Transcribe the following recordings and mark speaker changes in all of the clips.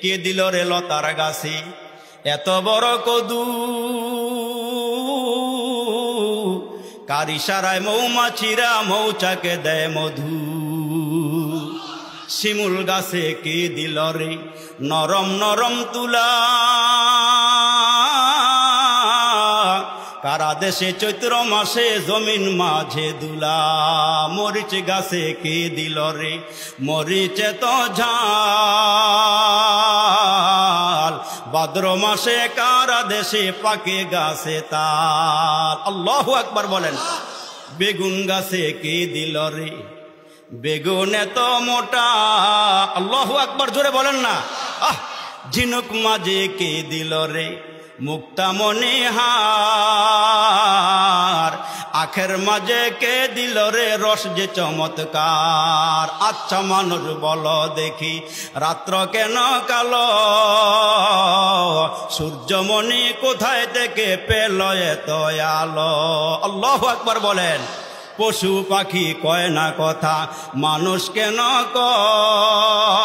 Speaker 1: কে দিল রে লতার গাছে এত বড় কদু, কার ইশারায় মৌমাছিরা মৌচাকে দেয় মধু। শিমুল গাছে কে দিল রে নরম নরম তুলা, কারা দেশে চৈত্র মাসে জমিন মাঝে দুলা। মরিচ গাছে কে দিল রে মরিচে তো ঝাল, ভাদ্র মাসে কারা দেশে পাকে গাছে তাল। আল্লাহু আকবার বলেন। বেগুন গাছে কে দিল রে বেগুন এত মোটা, আল্লাহু আকবার জোরে বলেন না। ঝিনুক মাঝে কে দিল রে মুক্তা মনিহার, আখের মাঝে কে দিল রে রস যে চমৎকার। আচ্ছা মানুষ বলো দেখি রাত্র কেন কালো, সূর্যমণি কোথায় থেকে পেল এত আলো। আল্লাহু আকবার বলেন। পশু পাখি কয় না কথা, মানুষ কেন কয়?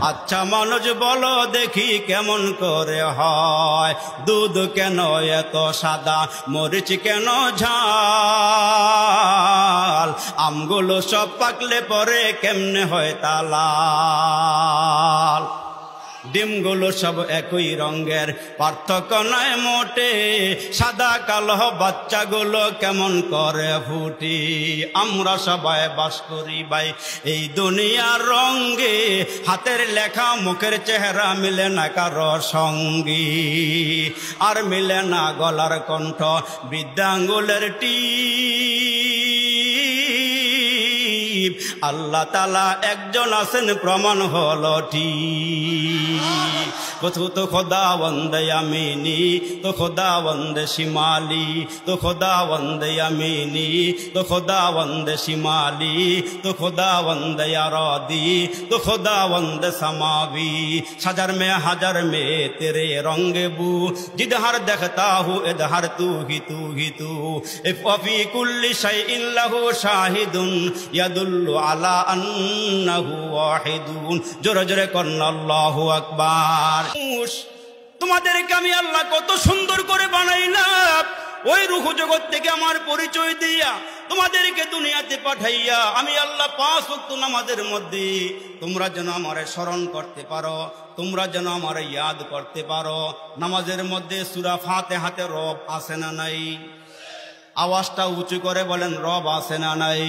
Speaker 1: আচ্ছা মানুষ বলো দেখি কেমন করে হয়? দুধ কেন এত সাদা, মরিচ কেন ঝাল, আমগুলো সব পাকলে পরে কেমনে হয় তা লাল। ডিমগুলো সব একই রঙের, পার্থক্য নয় মোটে, সাদা কালো বাচ্চাগুলো কেমন করে ফুটি। আমরা সবাই বাস করি ভাই এই দুনিয়ার রঙে, হাতের লেখা মুখের চেহারা মিলে না কারো সঙ্গী, আর মিলে না গলার কণ্ঠ বৃদ্ধাঙ্গুলের টিপ। আল্লাহ তাআলা একজন আছেন প্রমাণ হলো ঠিক। তো খোদাবন্দ আমিনী, তো খোদাবন্দ শিমালি, তো খোদাবন্দ আমিনী, তো খোদাবন্দ শিমালি, তো খোদাবন্দ আরাদি, তো খোদাবন্द समावी। सजर में तेरे रंग बू, जिधर देखता हूँ इधर तू ही तू। फी कुल्ली शैइन लहू शाहिदुन यदुल्लु अला अन्नहु वाहिदुन। जोरे जोरे करना अल्लाहु আকবার। তোমাদেরকে আমি আল্লাহ কত সুন্দর করে বানাইলাম, ওই রূহ জগৎ থেকে আমার পরিচয় দিয়া তোমাদেরকে দুনিয়াতে পাঠাইয়া আমি আল্লাহ 5 ওয়াক্ত নামাজের মধ্যে তোমরা যেন আমারে স্মরণ করতে পারো, তোমরা যেন আমারে ইয়াদ করতে পারো। নামাজের মধ্যে সূরা ফাতিহাতে রব আছে না নাই? আওয়াজটা উঁচু করে বলেন, রব আছে না নাই?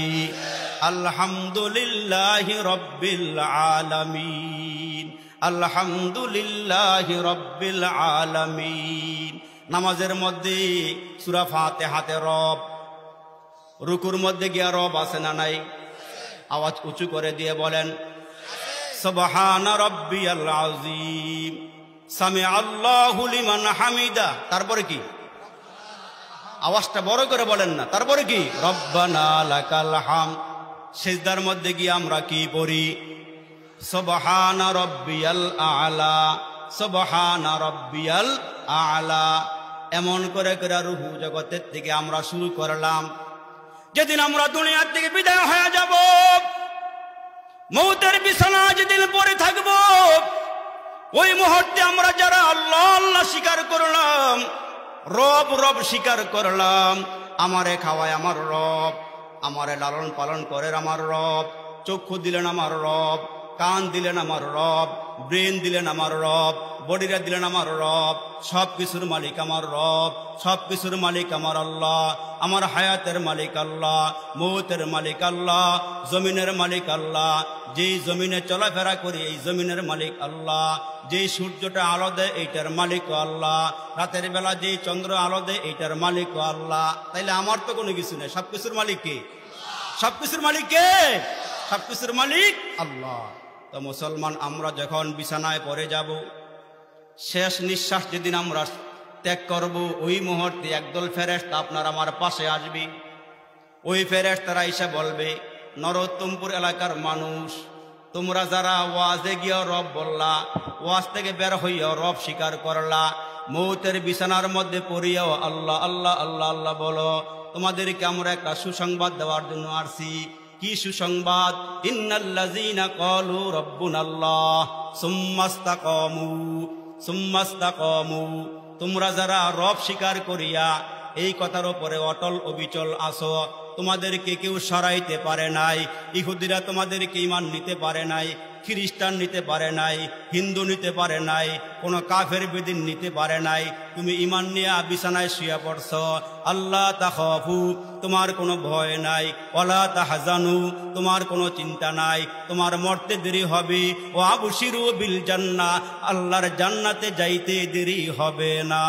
Speaker 1: আলহামদুলিল্লাহি রাব্বিল আলামিন, আলহামদুলিল্লাহি রাব্বিল আলামিন। নামাজের মধ্যে সূরা ফাতিহাতে রব, রুকুর মধ্যে গিয়া রব আছে না নাই? আওয়াজ উঁচু করে দিয়ে বলেন, সুবহানা রাব্বিয়াল আযীম, সামিআ আল্লাহু লিমান হামিদা। তারপরে কি? আওয়াজটা বড় করে বলেন না। তারপরে কি? রব্বানা লাকাল হামদ। সিজদার মধ্যে গিয়ে আমরা কি পড়ি? সুবহানা রাব্বিয়াল আ'লা, সুবহানা রাব্বিয়াল আ'লা। এমন করে করে রূহ জগতের থেকে আমরা শুরু করলাম। যেদিন আমরা দুনিয়ার থেকে বিদায় হয়ে যাব, মৌতের বিছানা যেদিন পড়ে থাকব, ওই মুহূর্তে আমরা যারা আল্লাহ আল্লাহ স্বীকার করলাম, রব রব স্বীকার করলাম, আমারে খাওয়ায় আমার রব, আমারে লালন পালন করেন আমার রব, চক্ষু দিলেন আমার রব, কান দিলেন আমার রব, ব্রেন দিলেন আমার রব, বডিরা দিলেন আমার রব, সব কিছুর মালিক আমার রব, সব কিছুর মালিক আমার আল্লাহ, আমার হায়াতের মালিক আল্লাহ, মৌতের মালিক আল্লাহ, জমিনের মালিক আল্লাহ, যেই জমিনে চলাফেরা করি এই জমিনের মালিক আল্লাহ, যেই সূর্যটা আলো দেয় এইটার মালিক আল্লাহ, রাতের বেলা যেই চন্দ্র আলো দেয় এইটার মালিক আল্লাহ। তাইলে আমার তো কোনো কিছু নেই, সবকিছুর মালিক কে? সবকিছুর মালিক কে? সবকিছুর মালিক আল্লাহ। তো মুসলমান, আমরা যখন বিছানায় পড়ে যাব, শেষ নিঃশ্বাস যেদিন আমরা ত্যাগ করব, ওই মুহূর্তে একদল ফেরেশতা আপনার আমার পাশে আসবে। ওই ফেরেশতারা এসে বলবে, নরোত্তমপুর এলাকার মানুষ, তোমরা যারা ওয়াজে গিয়ে রব বললা, ওয়াজ থেকে বের হইয়া রব স্বীকার করলা, মৌতের বিছানার মধ্যে পড়িয়াও আল্লাহ আল্লাহ আল্লাহ আল্লাহ বলো, তোমাদেরকে আমরা একটা সুসংবাদ দেওয়ার জন্য আসছি। কি সুসংবাদ, ইন্নাল্লাযীনা ক্বালু রাব্বুনাল্লাহ সুম্মাস্তাকামু, তোমরা যারা রব স্বীকার করিয়া এই কথার উপরে অটল অবিচল আছো, তোমাদেরকে কেউ সরাইতে পারে নাই। ইহুদিরা তোমাদেরকে ঈমান নিতে পারে নাই, খ্রিস্টান নিতে পারে নাই, হিন্দু নিতে পারে নাই, কোনো কাফের বেদিন নিতে পারে নাই। তুমি ঈমান নিয়ে বিছানায় শুয়ে পড়ছ। আল্লাহ তাখাফু, তোমার কোনো ভয় নাই। ওয়ালা তাহজানু, তোমার কোনো চিন্তা নাই। তোমার মরতে দেরি হবে। ও আবশিরু বিল জান্নাহ, আল্লাহর জান্নাতে যাইতে দেরি হবে না।